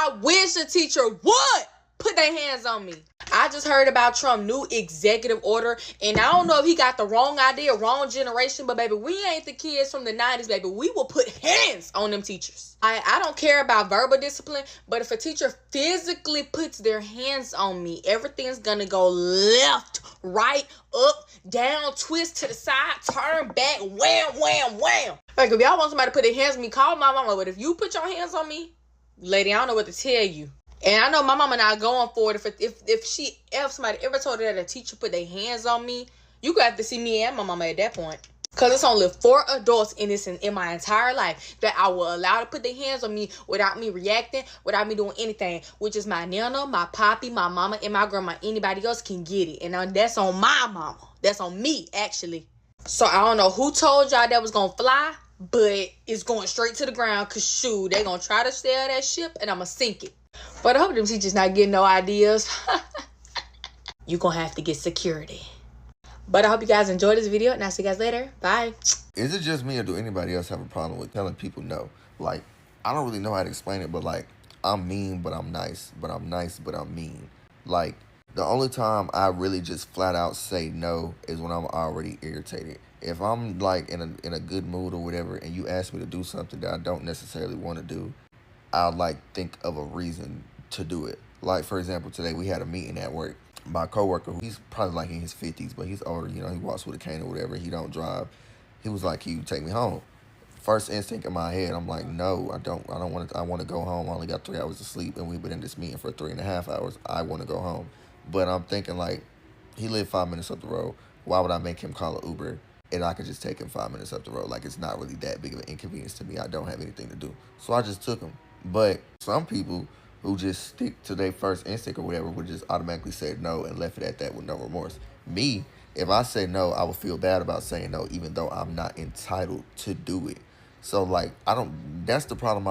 I wish a teacher would put their hands on me. I just heard about Trump's new executive order, and I don't know if he got the wrong idea, wrong generation, but baby, we ain't the kids from the 90s, baby. We will put hands on them teachers. I don't care about verbal discipline, but if a teacher physically puts their hands on me, everything's gonna go left, right, up, down, twist to the side, turn back, wham, wham, wham. Like, if y'all want somebody to put their hands on me, call my mama, but if you put your hands on me, lady, I don't know what to tell you. And I know my mama not going for it. If somebody ever told her that a teacher put their hands on me, you got to see me and my mama at that point. Because it's only 4 adults in my entire life that I will allow to put their hands on me without me reacting, without me doing anything, which is my nana, my poppy, my mama, and my grandma. Anybody else can get it. And that's on my mama. That's on me, actually. So I don't know who told y'all that was going to fly, but it's going straight to the ground because, shoot, they going to try to steal that ship and I'm going to sink it. But I hope them teachers not getting no ideas. You're going to have to get security. But I hope you guys enjoyed this video, and I'll see you guys later. Bye. Is it just me, or do anybody else have a problem with telling people no? Like, I don't really know how to explain it, but like, I'm mean, but I'm nice. But I'm nice, but I'm mean. Like, the only time I really just flat out say no is when I'm already irritated. If I'm like in a good mood or whatever, and you ask me to do something that I don't necessarily want to do, I'll like think of a reason to do it. Like, for example, today we had a meeting at work. My coworker, he's probably like in his 50s, but he's older, you know, he walks with a cane or whatever, he don't drive. He was like, "Can you take me home?" First instinct in my head, I'm like, no, I don't want to. I want to go home. I only got 3 hours of sleep, and we've been in this meeting for 3.5 hours. I want to go home. But I'm thinking, like, he lived 5 minutes up the road. Why would I make him call an Uber and I could just take him 5 minutes up the road? Like, it's not really that big of an inconvenience to me. I don't have anything to do. So I just took him. But some people who just stick to their first instinct or whatever would just automatically say no and left it at that with no remorse. Me, if I say no, I would feel bad about saying no, even though I'm not entitled to do it. So, like, that's the problem.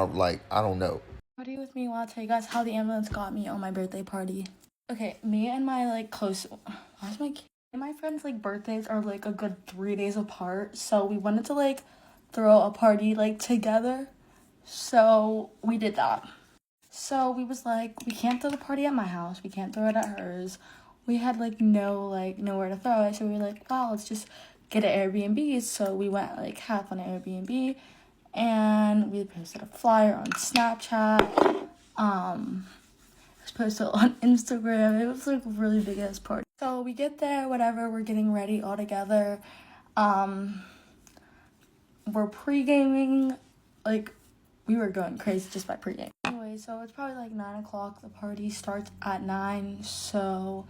I don't know. Party with me while I tell you guys how the ambulance got me on my birthday party. Okay, me and my, like, my friends, like, birthdays are, like, a good 3 days apart. So we wanted to, like, throw a party, like, together. So we did that. So we was like, we can't throw the party at my house. We can't throw it at hers. We had, like, nowhere to throw it. So we were like, wow, let's just get an Airbnb. So we went, like, half on an Airbnb. And we posted a flyer on Snapchat. It was posted on Instagram. It was, like, a really big-ass party. So we get there, whatever. We're getting ready all together. We're pre-gaming. Like, we were going crazy just by pre-game. Anyway, so it's probably like 9 o'clock. The party starts at 9, so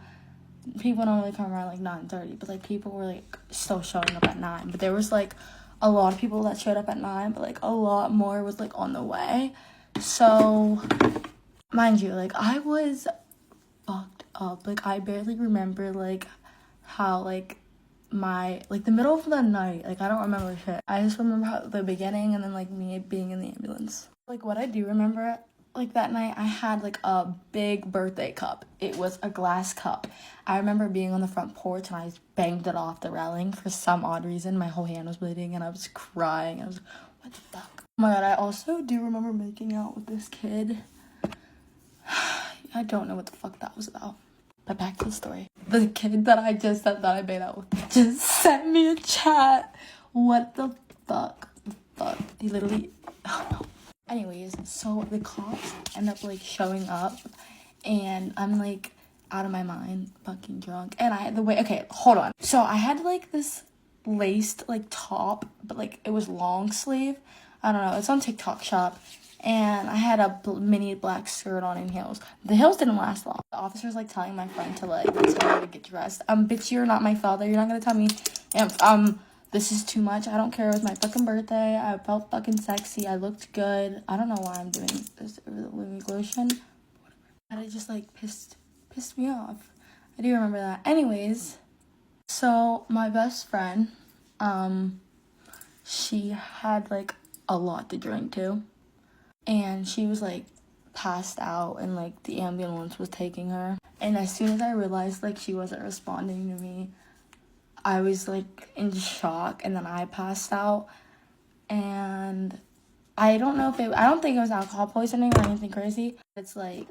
people normally come around like 9:30, but like people were like still showing up at 9. But there was like a lot of people that showed up at 9, but like a lot more was like on the way. So, mind you, like I was fucked up. Like I barely remember like how like the middle of the night, like I don't remember shit. I just remember how the beginning and then like me being in the ambulance. Like what I do remember, like that night I had like a big birthday cup. It was a glass cup. I remember being on the front porch and I just banged it off the railing for some odd reason. My whole hand was bleeding and I was crying. I was like, what the fuck? Oh my god, I also do remember making out with this kid. I don't know what the fuck that was about. But back to the story. The kid that I just said that I made out with just sent me a chat. What the fuck? He literally... Oh no. Anyways, so the cops end up like showing up and I'm like out of my mind, fucking drunk. And okay, hold on. So I had like this laced like top, but like it was long sleeve. I don't know. It's on TikTok shop. And I had a mini black skirt on and heels. The heels didn't last long. The officer's like telling my friend to like tell her to get dressed. Bitch, you're not my father. You're not gonna tell me. This is too much. I don't care. It was my fucking birthday. I felt fucking sexy. I looked good. I don't know why I'm doing this with lotion. And it just like pissed me off. I do remember that. Anyways, so my best friend, she had like a lot to drink too. And she was, like, passed out and, like, the ambulance was taking her. And as soon as I realized, like, she wasn't responding to me, I was, like, in shock. And then I passed out. And I don't know if I don't think it was alcohol poisoning or anything crazy. It's like,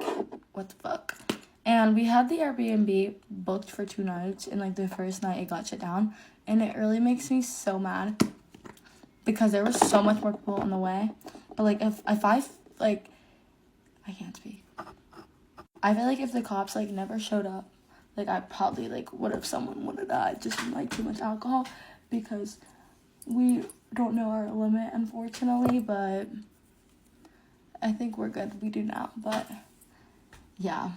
what the fuck? And we had the Airbnb booked for 2 nights, and like the first night it got shut down, and it really makes me so mad because there was so much more people on the way. But like if I like, I can't speak. I feel like if the cops like never showed up, like I probably like someone would have died just from like too much alcohol, because we don't know our limit, unfortunately, but I think we're good. We do now, but yeah,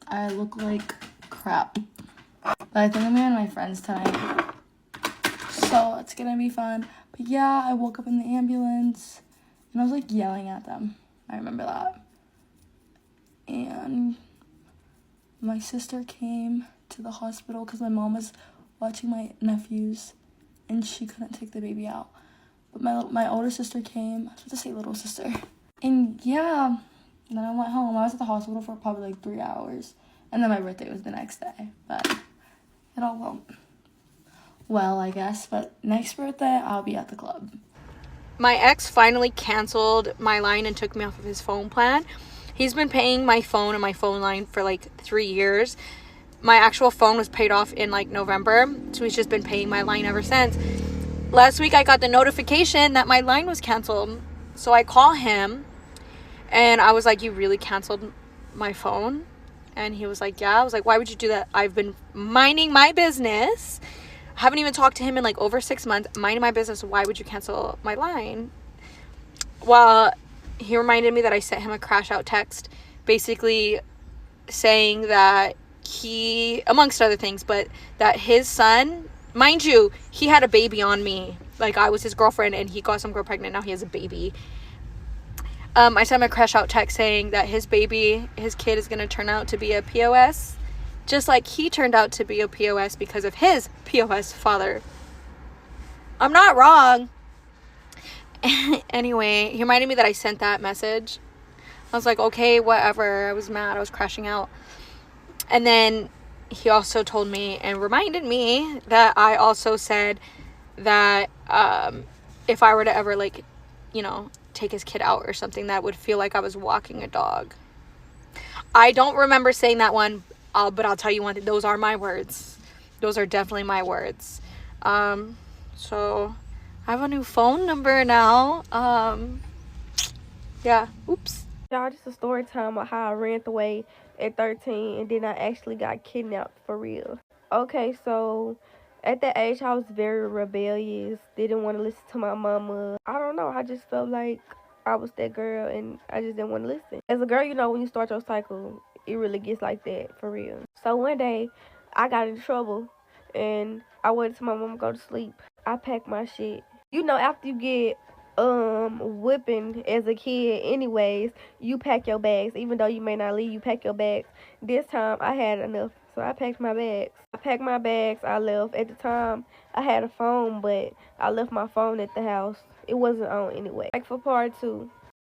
I look like crap. But I think I'm meeting my friends tonight, so it's gonna be fun. But yeah, I woke up in the ambulance, and I was like yelling at them. I remember that. And my sister came to the hospital because my mom was watching my nephews, and she couldn't take the baby out. But my older sister came. I was about to say little sister. And yeah, then I went home. I was at the hospital for probably like 3 hours. And then my birthday was the next day. But it all went well, I guess. But next birthday, I'll be at the club. My ex finally canceled my line and took me off of his phone plan. He's been paying my phone and my phone line for like 3 years. My actual phone was paid off in like November, so he's just been paying my line ever since. Last week I got the notification that my line was canceled. So I call him and I was like, you really canceled my phone? And he was like, yeah. I was like, why would you do that? I've been minding my business. Haven't even talked to him in like over 6 months. Minding my business. Why would you cancel my line? Well, he reminded me that I sent him a crash out text, basically saying that he, amongst other things, but that his son, mind you, he had a baby on me. Like, I was his girlfriend and he got some girl pregnant. Now he has a baby. I sent him a crash out text saying that his kid is going to turn out to be a POS, just like he turned out to be a POS because of his POS father. I'm not wrong. Anyway, he reminded me that I sent that message. I was like, okay, whatever. I was mad. I was crashing out. And then he also told me and reminded me that I also said that if I were to ever, like, you know, take his kid out or something, that would feel like I was walking a dog. I don't remember saying that one, but I'll tell you one thing. Those are my words. Those are definitely my words. So I have a new phone number now. Yeah. Oops. Y'all, just a story time of how I ran away at 13 and then I actually got kidnapped for real. Okay, so at that age I was very rebellious, didn't want to listen to my mama. I don't know, I just felt like I was that girl and I just didn't want to listen. As a girl, you know, when you start your cycle, it really gets like that for real. So one day I got in trouble and I waited till my mama go to sleep. I packed my shit. You know, after you get whipping as a kid anyways, you pack your bags. Even though you may not leave, you pack your bags. This time I had enough, so I packed my bags. I left. At the time I had a phone, but I left my phone at the house. It wasn't on anyway. Like, for part 2,